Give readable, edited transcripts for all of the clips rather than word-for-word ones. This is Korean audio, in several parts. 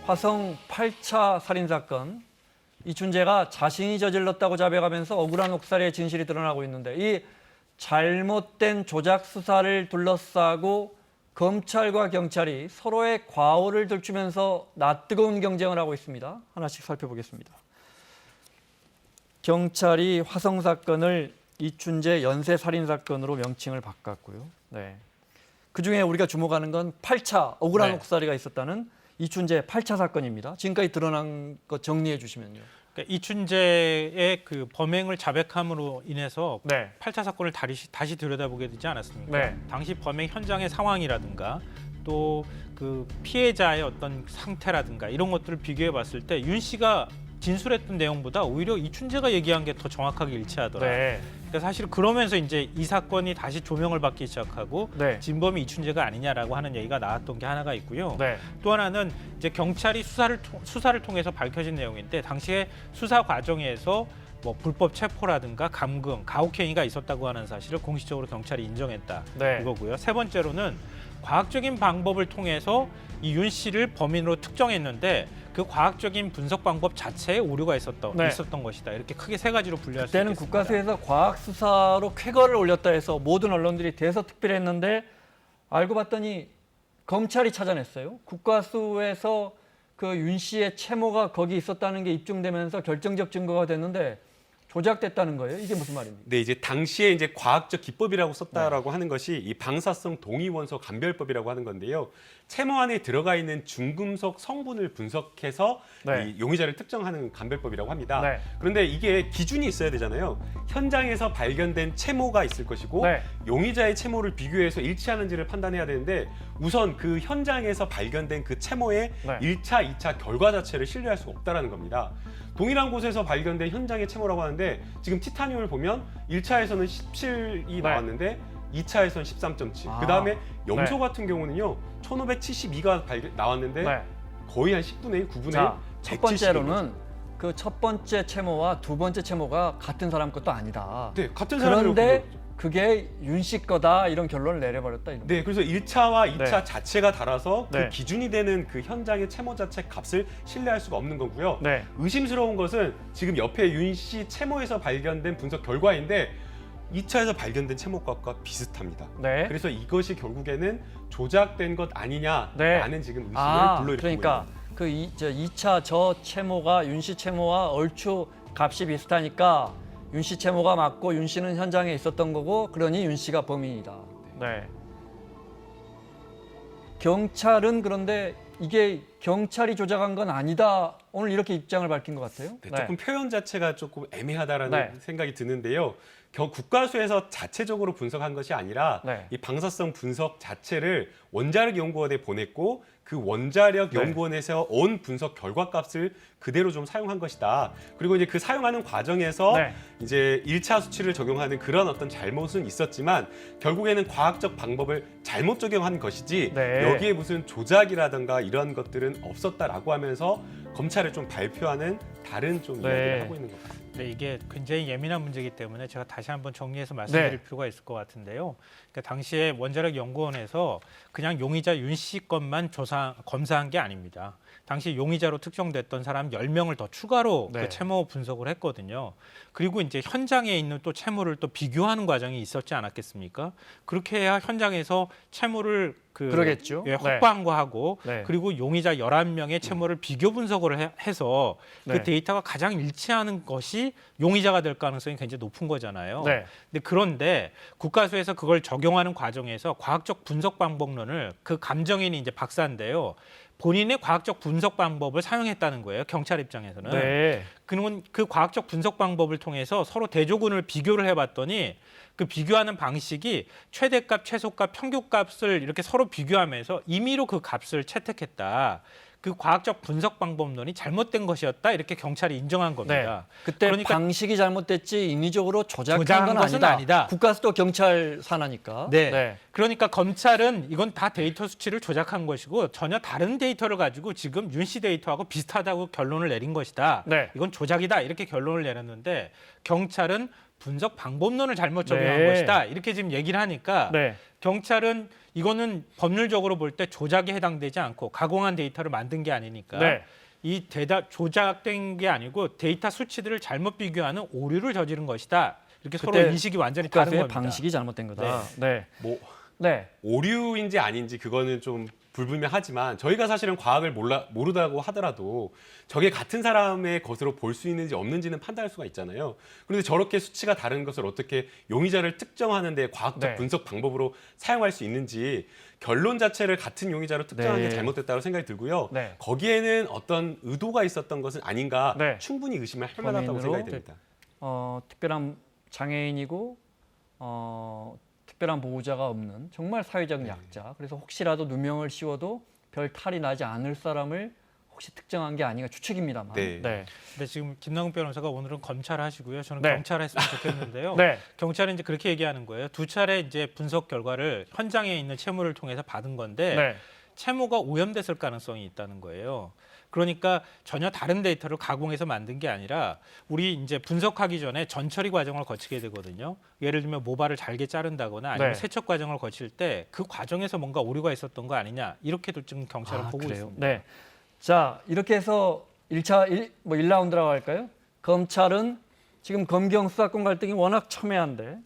화성 8차 살인사건, 이춘재가 자신이 저질렀다고 자백하면서 억울한 옥살이의 진실이 드러나고 있는데 이 잘못된 조작 수사를 둘러싸고 검찰과 경찰이 서로의 과오를 들추면서 낯뜨거운 경쟁을 하고 있습니다. 하나씩 살펴보겠습니다. 경찰이 화성 사건을 이춘재 연쇄 살인 사건으로 명칭을 바꿨고요. 네. 그중에 우리가 주목하는 건 8차 억울한 옥살이가 있었다는 이춘재 8차 사건입니다. 지금까지 드러난 것 정리해 주시면요. 그러니까 이춘재의 그 범행을 자백함으로 인해서 네. 8차 사건을 다시 들여다보게 되지 않았습니까? 네. 당시 범행 현장의 상황이라든가 또 그 피해자의 어떤 상태라든가 이런 것들을 비교해 봤을 때 윤 씨가 진술했던 내용보다 오히려 이춘재가 얘기한 게 더 정확하게 일치하더라. 네. 그러니까 사실 그러면서 이제 이 사건이 다시 조명을 받기 시작하고 네. 진범이 이춘재가 아니냐라고 하는 얘기가 나왔던 게 하나가 있고요. 네. 또 하나는 이제 경찰이 수사를 통해서 밝혀진 내용인데 당시에 수사 과정에서 뭐 불법 체포라든가 감금, 가혹행위가 있었다고 하는 사실을 공식적으로 경찰이 인정했다. 네. 이거고요. 세 번째로는 과학적인 방법을 통해서 이 윤 씨를 범인으로 특정했는데 그 과학적인 분석 방법 자체에 오류가 있었던 것이다. 이렇게 크게 세 가지로 분류할 수 그때는 있겠습니다. 국가수에서 과학 수사로 쾌거를 올렸다 해서 모든 언론들이 대서특필했는데 알고 봤더니 검찰이 찾아냈어요. 국가수에서 그 윤 씨의 채모가 거기 있었다는 게 입증되면서 결정적 증거가 됐는데 조작됐다는 거예요. 이게 무슨 말입니까? 네, 이제 당시에 이제 과학적 기법이라고 썼다라고 하는 것이 이 방사성 동위원소 감별법이라고 하는 건데요. 채모 안에 들어가 있는 중금속 성분을 분석해서 이 용의자를 특정하는 감별법이라고 합니다. 네. 그런데 이게 기준이 있어야 되잖아요. 현장에서 발견된 채모가 있을 것이고 네. 용의자의 채모를 비교해서 일치하는지를 판단해야 되는데 우선 그 현장에서 발견된 그 채모의 네. 1차, 2차 결과 자체를 신뢰할 수가 없다는 겁니다. 동일한 곳에서 발견된 현장의 채모라고 하는데 지금 티타늄을 보면 1차에서는 17이 나왔는데 2차에서는 13.7. 그다음에 염소 같은 경우는요. 1572가 나왔는데 거의 한 10분의 1, 9분의 1. 자, 첫 번째로는 그 첫 번째 채모와 두 번째 채모가 같은 사람 것도 아니다. 네, 같은 사람으로 그런데 그게 윤 씨 거다 이런 결론을 내려버렸다. 이런 네, 그래서 1차와 2차 자체가 달라서 그 네. 기준이 되는 그 현장의 채모 자체 값을 신뢰할 수가 없는 거고요. 네. 의심스러운 것은 지금 옆에 윤 씨 채모에서 발견된 분석 결과인데 2차에서 발견된 채모값과 비슷합니다. 네. 그래서 이것이 결국에는 조작된 것 아니냐라는 지금 의심을 불러일으키고 그러니까 그 2차 저 채모가 윤 씨 채모와 얼추 값이 비슷하니까 윤 씨 채모가 맞고 윤 씨는 현장에 있었던 거고 그러니 윤 씨가 범인이다. 네. 경찰은 그런데 이게 경찰이 조작한 건 아니다. 오늘 이렇게 입장을 밝힌 것 같아요. 네, 조금 표현 자체가 조금 애매하다라는 생각이 드는데요. 국가수에서 자체적으로 분석한 것이 아니라 이 방사성 분석 자체를 원자력 연구원에 보냈고 그 원자력 연구원에서 온 분석 결과값을 그대로 좀 사용한 것이다. 그리고 이제 그 사용하는 과정에서 이제 1차 수치를 적용하는 그런 어떤 잘못은 있었지만 결국에는 과학적 방법을 잘못 적용한 것이지 여기에 무슨 조작이라든가 이런 것들은 없었다라고 하면서 검찰에 좀 발표하는 다른 좀 이야기를 하고 있는 것 같습니다. 네, 이게 굉장히 예민한 문제이기 때문에 제가 다시 한번 정리해서 말씀드릴 필요가 있을 것 같은데요. 그러니까 당시에 원자력 연구원에서 그냥 용의자 윤 씨 것만 검사한 게 아닙니다. 당시 용의자로 특정됐던 사람 10명을 더 추가로 그 채모 분석을 했거든요. 그리고 이제 현장에 있는 또 채모를 또 비교하는 과정이 있었지 않았겠습니까? 그렇게 해야 현장에서 채모를 그러겠죠. 확보한 그리고 용의자 11명의 채모를 비교 분석을 해서 그 데이터가 가장 일치하는 것이 용의자가 될 가능성이 굉장히 높은 거잖아요. 그런데 국가수에서 그걸 적용하는 과정에서 과학적 분석 방법론을 그 감정인이 이제 박사인데요. 본인의 과학적 분석 방법을 사용했다는 거예요. 경찰 입장에서는. 그러면 그 과학적 분석 방법을 통해서 서로 대조군을 비교를 해봤더니 그 비교하는 방식이 최대값, 최소값, 평균값을 이렇게 서로 비교하면서 임의로 그 값을 채택했다. 그 과학적 분석 방법론이 잘못된 것이었다. 이렇게 경찰이 인정한 겁니다. 그때 그러니까 방식이 잘못됐지 인위적으로 조작한 건 아니다. 국가수도 경찰 산하니까. 그러니까 검찰은 이건 다 데이터 수치를 조작한 것이고 전혀 다른 데이터를 가지고 지금 윤 씨 데이터하고 비슷하다고 결론을 내린 것이다. 이건 조작이다. 이렇게 결론을 내렸는데 경찰은 분석 방법론을 잘못 적용한 것이다. 이렇게 지금 얘기를 하니까 경찰은 이거는 법률적으로 볼 때 조작에 해당되지 않고 가공한 데이터를 만든 게 아니니까 네. 이 조작된 게 아니고 데이터 수치들을 잘못 비교하는 오류를 저지른 것이다. 이렇게 서로 인식이 완전히 다른 국가수의 겁니다. 방식이 잘못된 거다. 네. 뭐 네. 오류인지 아닌지 그거는 좀 불분명하지만 저희가 사실은 과학을 모르다고 하더라도 저게 같은 사람의 것으로 볼 수 있는지 없는지는 판단할 수가 있잖아요. 그런데 저렇게 수치가 다른 것을 어떻게 용의자를 특정하는 데 과학적 네. 분석 방법으로 사용할 수 있는지 결론 자체를 같은 용의자로 특정하는 네. 게 잘못됐다고 생각이 들고요. 네. 거기에는 어떤 의도가 있었던 것은 아닌가 네. 충분히 의심을 할 만하다고 범인으로 생각이 됩니다. 특별한 장애인이고 특별한 보호자가 없는 정말 사회적 약자. 그래서 혹시라도 누명을 씌워도 별 탈이 나지 않을 사람을 혹시 특정한 게 아닌가 추측입니다만. 네. 근데 지금 김남국 변호사가 오늘은 검찰 하시고요. 저는 네. 경찰 했으면 좋겠는데요. 네. 경찰은 이제 그렇게 얘기하는 거예요. 두 차례 이제 분석 결과를 현장에 있는 채무를 통해서 받은 건데 네. 채무가 오염됐을 가능성이 있다는 거예요. 그러니까 전혀 다른 데이터를 가공해서 만든 게 아니라 우리 이제 분석하기 전에 전처리 과정을 거치게 되거든요. 예를 들면 모발을 잘게 자른다거나 아니면 네. 세척 과정을 거칠 때 그 과정에서 뭔가 오류가 있었던 거 아니냐 이렇게도 지금 경찰은 보고 그래요? 있습니다. 네. 자, 이렇게 해서 1라운드라고 할까요? 검찰은 지금 검경 수사권 갈등이 워낙 첨예한데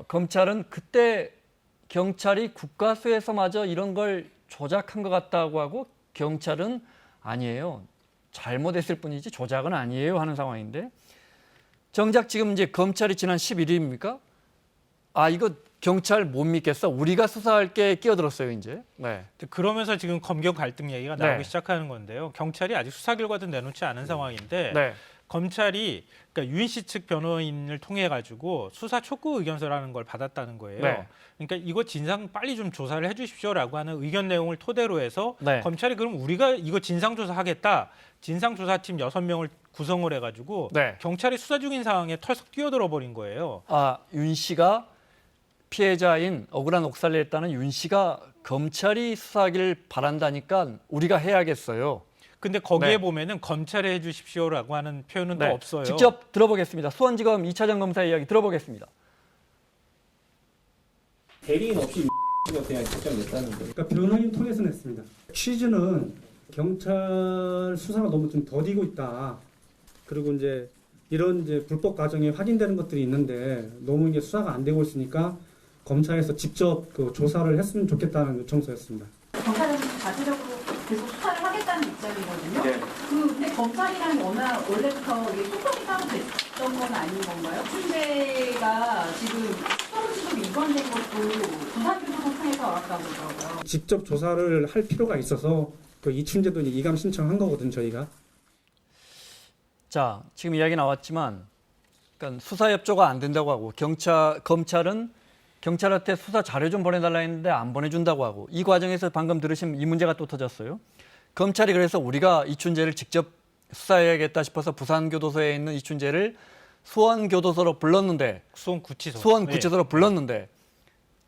검찰은 그때 경찰이 국가수에서마저 이런 걸 조작한 것 같다고 하고 경찰은 아니에요. 잘못했을 뿐이지 조작은 아니에요 하는 상황인데 정작 지금 이제 검찰이 지난 11일입니까? 이거 경찰 못 믿겠어. 우리가 수사할게 끼어들었어요 이제. 네. 그러면서 지금 검경 갈등 얘기가 나오기 네. 시작하는 건데요. 경찰이 아직 수사 결과도 내놓지 않은 상황인데 네. 검찰이 그러니까 유인 씨 측 변호인을 통해 가지고 수사 촉구 의견서라는 걸 받았다는 거예요. 네. 그러니까 이거 진상 빨리 좀 조사를 해주십시오라고 하는 의견 내용을 토대로 해서 네. 검찰이 그럼 우리가 이거 진상 조사하겠다. 진상 조사팀 6명을 구성을 해가지고 네. 경찰이 수사 중인 상황에 털썩 뛰어들어 버린 거예요. 윤 씨가 피해자인 억울한 옥살이를 했다는 윤 씨가 검찰이 수사하기를 바란다니까 우리가 해야겠어요. 근데 거기에 네. 보면은 검찰에 해주십시오라고 하는 표현은 또 없어요. 직접 들어보겠습니다. 수원지검 2차장 검사의 이야기 들어보겠습니다. 대리인 없이 가 그냥 결정냈다는데. 그러니까 변호인 통해서 냈습니다. 취지는 경찰 수사가 너무 좀 더디고 있다. 그리고 이제 이런 이제 불법 과정에 확인되는 것들이 있는데 너무 이게 수사가 안 되고 있으니까 검찰에서 직접 그 조사를 했으면 좋겠다는 요청서였습니다. 경찰에서 자체적으로 계속 수사를 하겠다는 입장이거든요. 근데 검찰이랑 원래부터 이게 소통이 따로 됐던 건 아닌 건가요? 춘재가 지금 수동지도 위반된 것도 부산교도소 통해서 알았다고 그러더라고요. 직접 조사를 할 필요가 있어서 그 이춘재도 이감 신청한 거거든 저희가. 자, 지금 이야기 나왔지만 그러니까 수사 협조가 안 된다고 하고 검찰은 경찰한테 수사 자료 좀 보내달라 했는데 안 보내준다고 하고 이 과정에서 방금 들으신 이 문제가 또 터졌어요. 검찰이 그래서 우리가 이춘재를 직접 수사해야겠다 싶어서 부산교도소에 있는 이춘재를 수원교도소로 불렀는데 수원구치소로 불렀는데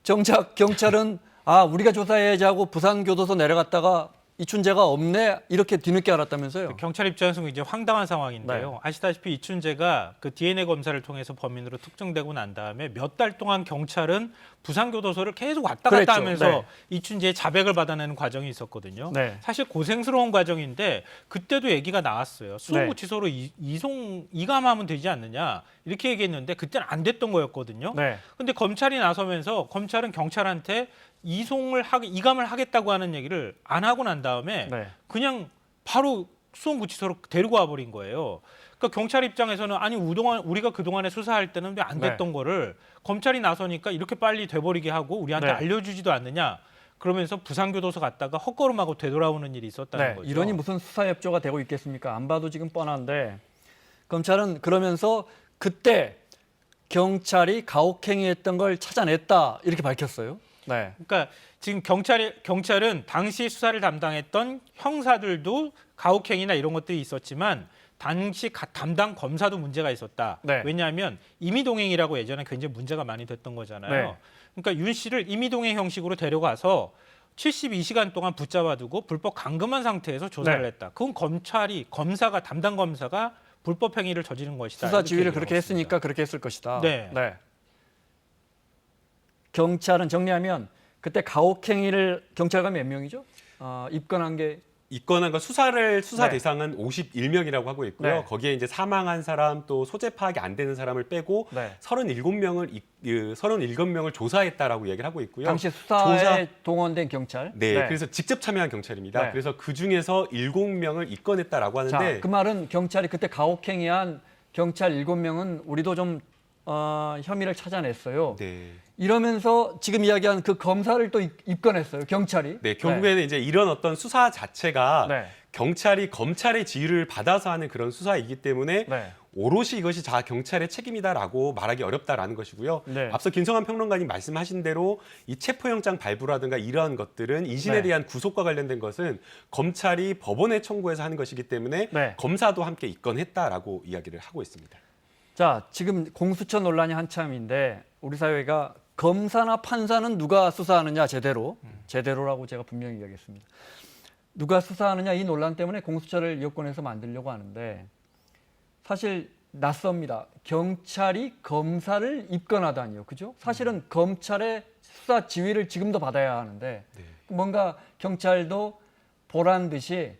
정작 경찰은 우리가 조사해야지 하고 부산교도소 내려갔다가 이춘재가 없네 이렇게 뒤늦게 알았다면서요. 경찰 입장에서는 이제 황당한 상황인데요. 네. 아시다시피 이춘재가 그 DNA 검사를 통해서 범인으로 특정되고 난 다음에 몇 달 동안 경찰은 부산교도소를 계속 왔다 갔다 그랬죠. 하면서 네. 이춘재의 자백을 받아내는 과정이 있었거든요. 네. 사실 고생스러운 과정인데 그때도 얘기가 나왔어요. 수원구치소로 이감하면 되지 않느냐 이렇게 얘기했는데 그때는 안 됐던 거였거든요. 네. 근데 검찰이 나서면서 검찰은 경찰한테 이감을 하겠다고 하는 얘기를 안 하고 난 다음에 네. 그냥 바로 수원구치소로 데리고 와버린 거예요. 그러니까 경찰 입장에서는 아니 우리가 그동안에 수사할 때는 왜 안 됐던 거를 검찰이 나서니까 이렇게 빨리 돼버리게 하고 우리한테 네. 알려주지도 않느냐. 그러면서 부산교도소 갔다가 헛걸음하고 되돌아오는 일이 있었다는 거죠. 이론이 무슨 수사 협조가 되고 있겠습니까? 안 봐도 지금 뻔한데 검찰은 그러면서 그때 경찰이 가혹행위했던 걸 찾아냈다 이렇게 밝혔어요. 네. 그러니까 지금 경찰은 당시 수사를 담당했던 형사들도 가혹행위나 이런 것들이 있었지만 당시 담당 검사도 문제가 있었다. 네. 왜냐하면 임의동행이라고 예전에 굉장히 문제가 많이 됐던 거잖아요. 네. 그러니까 윤 씨를 임의동행 형식으로 데려가서 72시간 동안 붙잡아두고 불법 감금한 상태에서 조사를 네. 했다. 그건 검사가 담당 검사가 불법 행위를 저지른 것이다. 수사 지휘를 이렇게 그렇게 얘기하고 있습니다. 했으니까 그렇게 했을 것이다. 네. 경찰은 정리하면 그때 가혹행위를 경찰관 몇 명이죠? 입건한 게 입건한 거 수사 네. 대상은 51명이라고 하고 있고요. 네. 거기에 이제 사망한 사람 또 소재 파악이 안 되는 사람을 빼고 네. 37명을 조사했다라고 얘기를 하고 있고요. 당시 수사에 동원된 경찰. 네, 그래서 직접 참여한 경찰입니다. 네. 그래서 그 중에서 7명을 입건했다라고 하는데 자, 그 말은 경찰이 그때 가혹행위한 경찰 7명은 우리도 좀 혐의를 찾아냈어요. 네. 이러면서 지금 이야기한 그 검사를 또 입건했어요. 경찰이. 네, 결국에는 이제 이런 어떤 수사 자체가 네. 경찰이 검찰의 지휘를 받아서 하는 그런 수사이기 때문에 네. 오롯이 이것이 경찰의 책임이다라고 말하기 어렵다라는 것이고요. 네. 앞서 김성환 평론가님 말씀하신 대로 이 체포영장 발부라든가 이러한 것들은 이신에 네. 대한 구속과 관련된 것은 검찰이 법원에 청구해서 하는 것이기 때문에 네. 검사도 함께 입건했다라고 이야기를 하고 있습니다. 자, 지금 공수처 논란이 한참인데 우리 사회가 검사나 판사는 누가 수사하느냐 제대로라고 제가 분명히 이야기했습니다. 누가 수사하느냐 이 논란 때문에 공수처를 여권에서 만들려고 하는데 사실 낯섭니다. 경찰이 검사를 입건하다니요. 그죠? 사실은 검찰의 수사 지휘를 지금도 받아야 하는데 네. 뭔가 경찰도 보란 듯이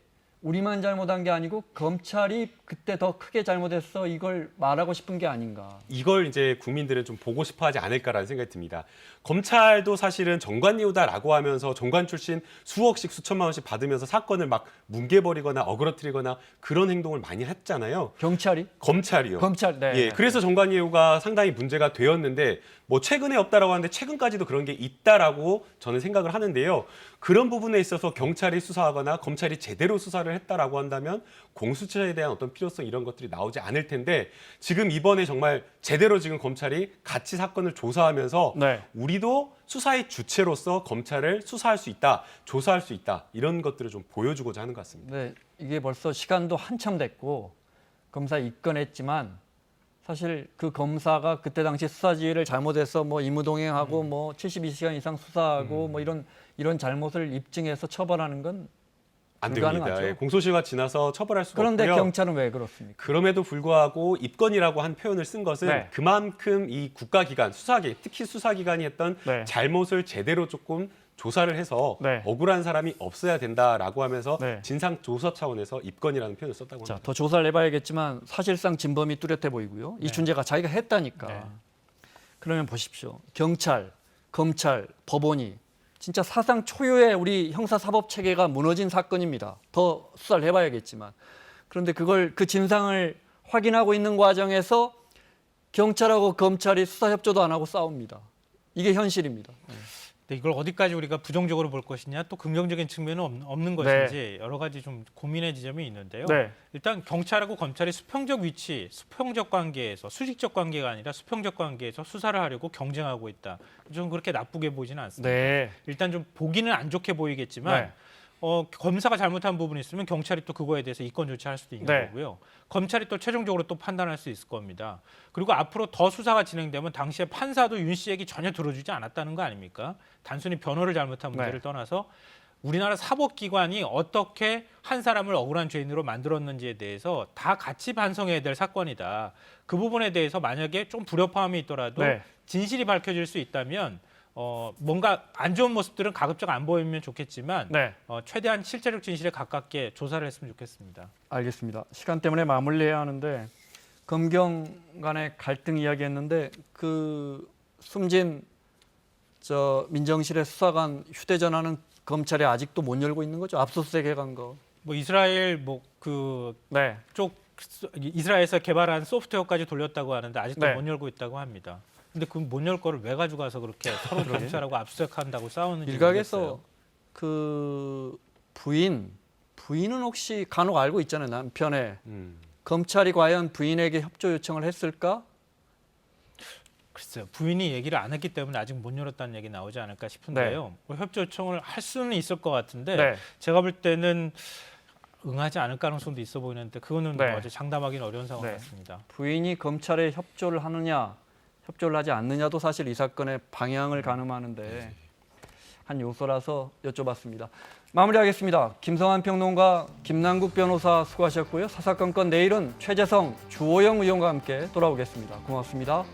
우리만 잘못한 게 아니고 검찰이 그때 더 크게 잘못했어 이걸 말하고 싶은 게 아닌가. 이걸 이제 국민들은 좀 보고 싶어 하지 않을까라는 생각이 듭니다. 검찰도 사실은 정관예우다라고 하면서 정관 출신 수억씩 수천만 원씩 받으면서 사건을 막 뭉개버리거나 어그러뜨리거나 그런 행동을 많이 했잖아요. 경찰이? 검찰이요. 검찰, 네. 예, 그래서 정관예우가 상당히 문제가 되었는데 뭐 최근에 없다라고 하는데 최근까지도 그런 게 있다라고 저는 생각을 하는데요. 그런 부분에 있어서 경찰이 수사하거나 검찰이 제대로 수사를 했다라고 한다면 공수처에 대한 어떤 필요성 이런 것들이 나오지 않을 텐데 지금 이번에 정말 제대로 지금 검찰이 같이 사건을 조사하면서 네. 우리도 수사의 주체로서 검찰을 수사할 수 있다, 조사할 수 있다 이런 것들을 좀 보여주고자 하는 것 같습니다. 네, 이게 벌써 시간도 한참 됐고 검사 입건했지만 사실 그 검사가 그때 당시 수사 지휘를 잘못해서 뭐 임무동행하고 뭐 72시간 이상 수사하고 뭐 이런 잘못을 입증해서 처벌하는 건 안 불가능하죠. 됩니다. 예, 공소시효가 지나서 처벌할 수가 그런데 없고요. 경찰은 왜 그렇습니까? 그럼에도 불구하고 입건이라고 한 표현을 쓴 것은 네. 그만큼 이 국가기관, 수사기, 특히 수사기관이 했던 네. 잘못을 제대로 조금 조사를 해서 네. 억울한 사람이 없어야 된다라고 하면서 네. 진상조사 차원에서 입건이라는 표현을 썼다고 합니다. 자, 더 조사를 해봐야겠지만 사실상 진범이 뚜렷해 보이고요. 이춘재가 자기가 했다니까. 네. 그러면 보십시오. 경찰, 검찰, 법원이 진짜 사상 초유의 우리 형사사법 체계가 무너진 사건입니다. 더 수사를 해봐야겠지만. 그런데 그 진상을 확인하고 있는 과정에서 경찰하고 검찰이 수사 협조도 안 하고 싸웁니다. 이게 현실입니다. 근데 이걸 어디까지 우리가 부정적으로 볼 것이냐 또 긍정적인 측면은 없는 것인지 여러 가지 좀 고민의 지점이 있는데요. 네. 일단 경찰하고 검찰이 수평적 위치, 수평적 관계에서 수직적 관계가 아니라 수평적 관계에서 수사를 하려고 경쟁하고 있다. 좀 그렇게 나쁘게 보이지는 않습니다. 네. 일단 좀 보기는 안 좋게 보이겠지만 네. 검사가 잘못한 부분이 있으면 경찰이 또 그거에 대해서 이권 조치할 수도 있는 네. 거고요. 검찰이 또 최종적으로 또 판단할 수 있을 겁니다. 그리고 앞으로 더 수사가 진행되면 당시에 판사도 윤 씨에게 전혀 들어주지 않았다는 거 아닙니까? 단순히 변호를 잘못한 문제를 네. 떠나서 우리나라 사법기관이 어떻게 한 사람을 억울한 죄인으로 만들었는지에 대해서 다 같이 반성해야 될 사건이다. 그 부분에 대해서 만약에 좀 불협화음이 있더라도 네. 진실이 밝혀질 수 있다면 뭔가 안 좋은 모습들은 가급적 안 보이면 좋겠지만 네. 최대한 실제적 진실에 가깝게 조사를 했으면 좋겠습니다. 알겠습니다. 시간 때문에 마무리해야 하는데 검경 간의 갈등 이야기했는데 그 숨진 민정실의 수사관 휴대전화는 검찰이 아직도 못 열고 있는 거죠? 압수수색 해간 거. 뭐 이스라엘 네. 이스라엘에서 개발한 소프트웨어까지 돌렸다고 하는데 아직도 네. 못 열고 있다고 합니다. 근데 그 못 열 거를 왜 가져가서 그렇게 서로 경찰하고 압수수색한다고 싸우는지 일각에서 모르겠어요. 그 부인은 혹시 간혹 알고 있잖아요. 남편의 음. 검찰이 과연 부인에게 협조 요청을 했을까? 글쎄요. 부인이 얘기를 안 했기 때문에 아직 못 열었다는 얘기 나오지 않을까 싶은데요. 뭐 협조 요청을 할 수는 있을 것 같은데 네. 제가 볼 때는 응하지 않을 가능성도 있어 보이는데 그거는 네. 아직 장담하기는 어려운 상황 네. 같습니다. 부인이 검찰에 협조를 하느냐, 협조를 하지 않느냐도 사실 이 사건의 방향을 가늠하는데 한 요소라서 여쭤봤습니다. 마무리하겠습니다. 김성환 평론가, 김남국 변호사 수고하셨고요. 사사건건 내일은 최재성, 주호영 의원과 함께 돌아오겠습니다. 고맙습니다.